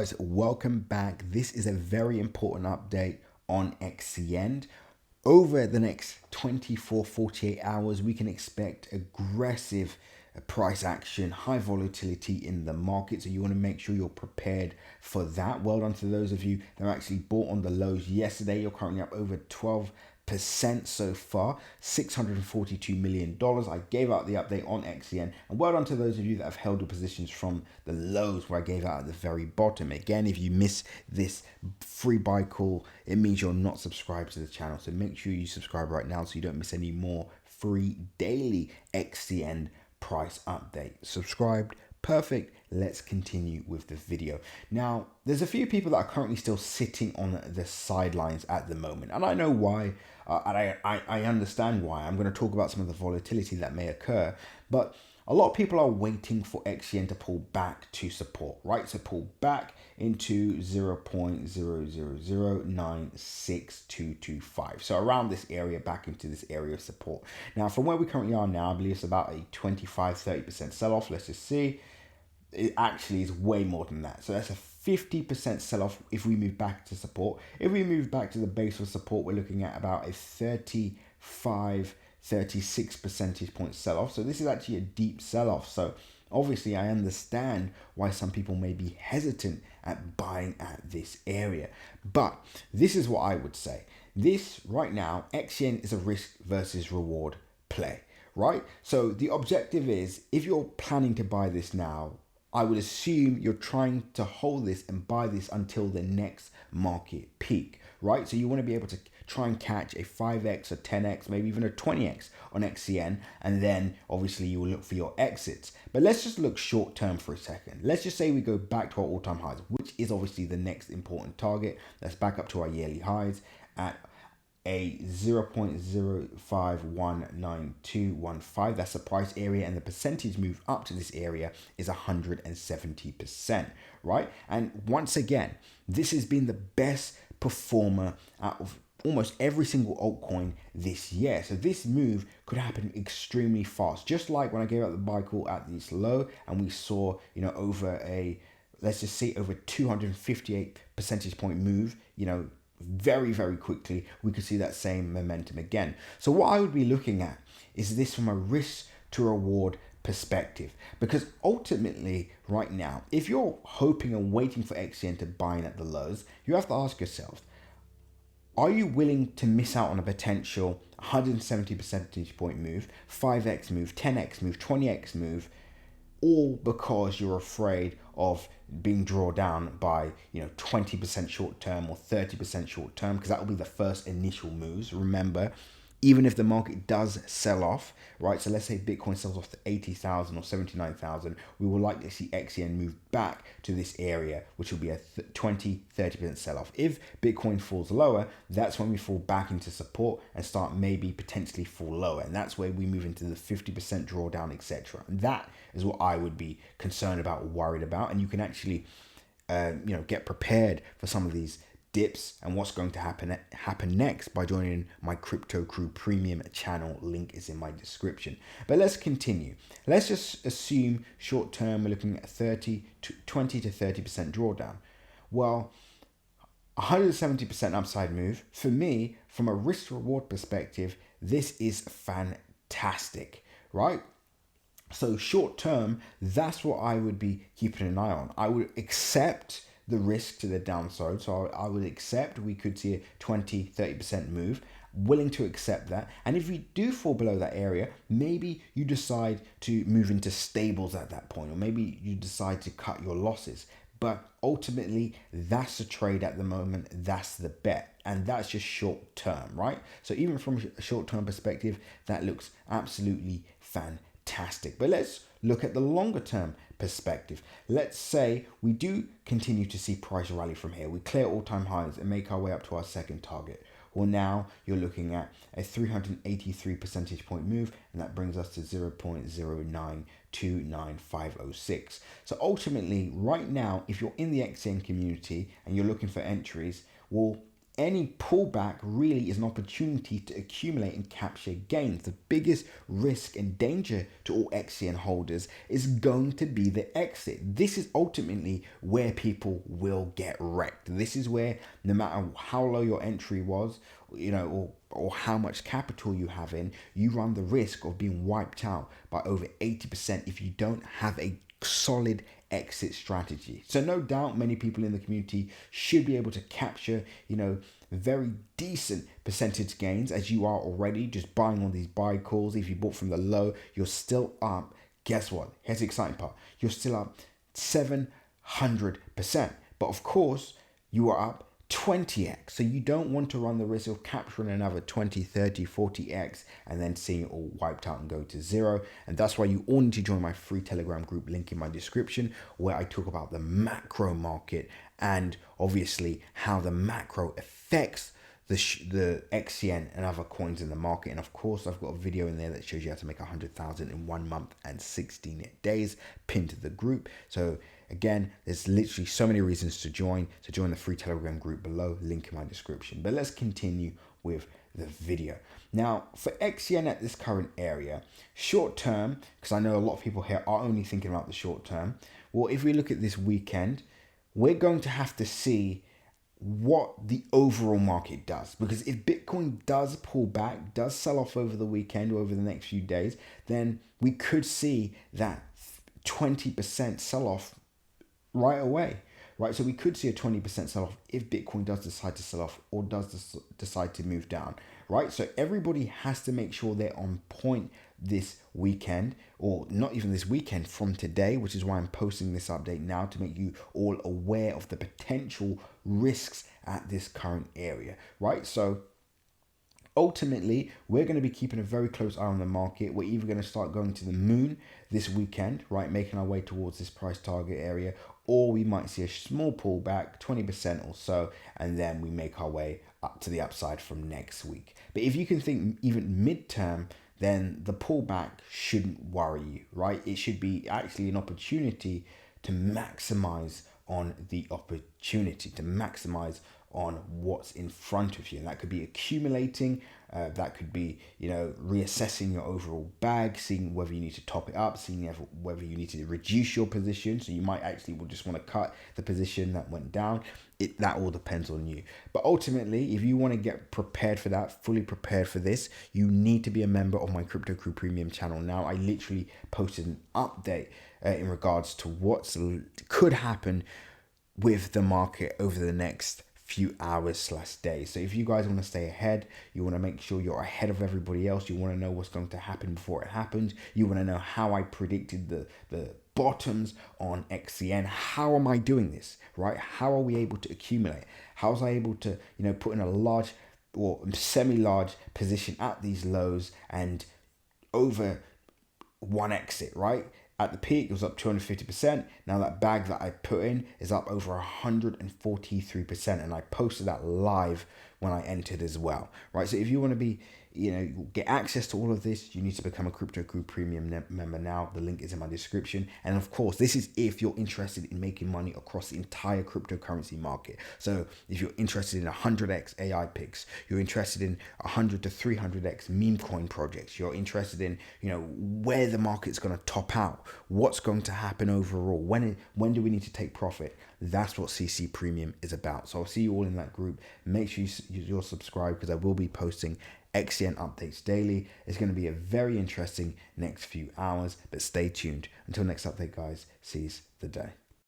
Guys, welcome back. This is a very important update on Xcn. Over the next 48 hours, we can expect aggressive price action, high volatility in the market. So you want to make sure you're prepared for that. Well done to those of you that actually bought on the lows yesterday. You're currently up over 12% so far, $642 million. I gave out the update on Xcn, and well done to those of you that have held your positions from the lows where I gave out at the very bottom. Again, if you miss this free buy call, it means you're not subscribed to the channel. So make sure you subscribe right now so you don't miss any more free daily Xcn price update. Subscribed, perfect. Let's continue with the video. Now, there's a few people that are currently still sitting on the sidelines at the moment, and I know why, and I understand why. I'm going to talk about some of the volatility that may occur, but a lot of people are waiting for Xcn to pull back to support, right? So pull back into 0.000962225. So around this area, back into this area of support. Now, from where we currently are now, I believe it's about a 25-30% sell-off. Let's just see. It actually is way more than that. So that's a 50% sell-off if we move back to support. If we move back to the base of support, we're looking at about a 36 percentage point sell-off. So this is actually a deep sell-off. So obviously I understand why some people may be hesitant at buying at this area. But this is what I would say. This right now, Xcn is a risk versus reward play, right? So the objective is, if you're planning to buy this now, I would assume you're trying to hold this and buy this until the next market peak, right? So you want to be able to try and catch a 5x, a 10x, maybe even a 20x on Xcn, and then obviously you will look for your exits. But let's just look short term for a second. Let's just say we go back to our all-time highs, which is obviously the next important target. Let's back up to our yearly highs at a 0.05192215. That's the price area, and the percentage move up to this area is 170%, right? And once again, this has been the best performer out of almost every single altcoin this year. So this move could happen extremely fast, just like when I gave out the buy call at this low and we saw, over a, let's just say over 258 percentage point move, very, very quickly, we could see that same momentum again. So what I would be looking at is this from a risk to reward perspective, because ultimately right now, if you're hoping and waiting for Xcn to buy in at the lows, you have to ask yourself, are you willing to miss out on a potential 170 percentage point move, 5x move, 10x move, 20x move, all because you're afraid of being drawn down by 20% short term or 30% short term, because that will be the first initial moves. Remember, even if the market does sell off, right? So let's say Bitcoin sells off to 80,000 or 79,000, we will likely see Xcn move back to this area, which will be a 20-30% sell-off. If Bitcoin falls lower, that's when we fall back into support and start maybe potentially fall lower. And that's where we move into the 50% drawdown, etc. And that is what I would be concerned about, worried about. And you can actually, get prepared for some of these dips and what's going to happen next by joining my Crypto Crew Premium channel. Link is in my description. But let's continue. Let's just assume short term we're looking at 20 to 30% drawdown. Well, 170% upside move. For me, from a risk reward perspective, this is fantastic, right? So short term, that's what I would be keeping an eye on. I would accept the risk to the downside. So I would accept we could see a 20-30% move, willing to accept that. And if we do fall below that area, maybe you decide to move into stables at that point, or maybe you decide to cut your losses. But ultimately, that's the trade at the moment. That's the bet. And that's just short term, right? So even from a short term perspective, that looks absolutely fantastic. But let's look at the longer term perspective. Let's say we do continue to see price rally from here. We clear all-time highs and make our way up to our second target. Well, now you're looking at a 383 percentage point move, and that brings us to 0.0929506. So ultimately, right now, if you're in the Xcn community and you're looking for entries, well, any pullback really is an opportunity to accumulate and capture gains. The biggest risk and danger to all Xcn holders is going to be the exit. This is ultimately where people will get wrecked. This is where, no matter how low your entry was, or how much capital you have in, you run the risk of being wiped out by over 80% if you don't have a solid exit strategy. So no doubt many people in the community should be able to capture, very decent percentage gains, as you are already just buying on these buy calls. If you bought from the low, you're still up. Guess what? Here's the exciting part. You're still up 700%. But of course, you are up 20x. So you don't want to run the risk of capturing another 20, 30, 40x and then seeing it all wiped out and go to zero. And that's why you all need to join my free Telegram group, link in my description, where I talk about the macro market and obviously how the macro affects the Xcn and other coins in the market. And of course, I've got a video in there that shows you how to make 100,000 in 1 month and 16 days, pinned to the group. So again, there's literally so many reasons to join. So join the free Telegram group below, link in my description. But let's continue with the video. Now, for Xcn at this current area, short term, because I know a lot of people here are only thinking about the short term. Well, if we look at this weekend, we're going to have to see what the overall market does, because if Bitcoin does pull back, does sell off over the weekend or over the next few days, then we could see that 20% sell off right away, right? So we could see a 20% sell off if Bitcoin does decide to sell off or does decide to move down, right? So everybody has to make sure they're on point this weekend, or not even this weekend, from today, which is why I'm posting this update now, to make you all aware of the potential risks at this current area, right? So ultimately, we're going to be keeping a very close eye on the market. We're either going to start going to the moon this weekend, right, making our way towards this price target area, or we might see a small pullback, 20% or so, and then we make our way up to the upside from next week. But if you can think even midterm, then the pullback shouldn't worry you, right? It should be actually an opportunity to maximize on the opportunity, to maximize on what's in front of you. And that could be accumulating, that could be, reassessing your overall bag, seeing whether you need to top it up, seeing whether you need to reduce your position. So you might actually will just want to cut the position that went down. That all depends on you. But ultimately, if you want to get prepared for that, fully prepared for this, you need to be a member of my Crypto Crew Premium channel. Now, I literally posted an update in regards to what could happen with the market over the next few hours/days. So if you guys want to stay ahead, you want to make sure you're ahead of everybody else, you want to know what's going to happen before it happens, you want to know how I predicted the bottoms on Xcn, how am I doing this, right? How are we able to accumulate? How was I able to, put in a large or semi-large position at these lows and over one exit, right? At the peak, it was up 250%. Now that bag that I put in is up over 143%. And I posted that live when I entered as well, right? So if you want to be, get access to all of this, you need to become a Crypto Crew Premium member now. The link is in my description. And of course, this is if you're interested in making money across the entire cryptocurrency market. So if you're interested in 100x AI picks, you're interested in 100 to 300x meme coin projects, you're interested in, where the market's going to top out, what's going to happen overall, when do we need to take profit? That's what CC Premium is about. So I'll see you all in that group. Make sure you're subscribed, because I will be posting Xcn updates daily. It's going to be a very interesting next few hours, but stay tuned. Until next update, guys, seize the day.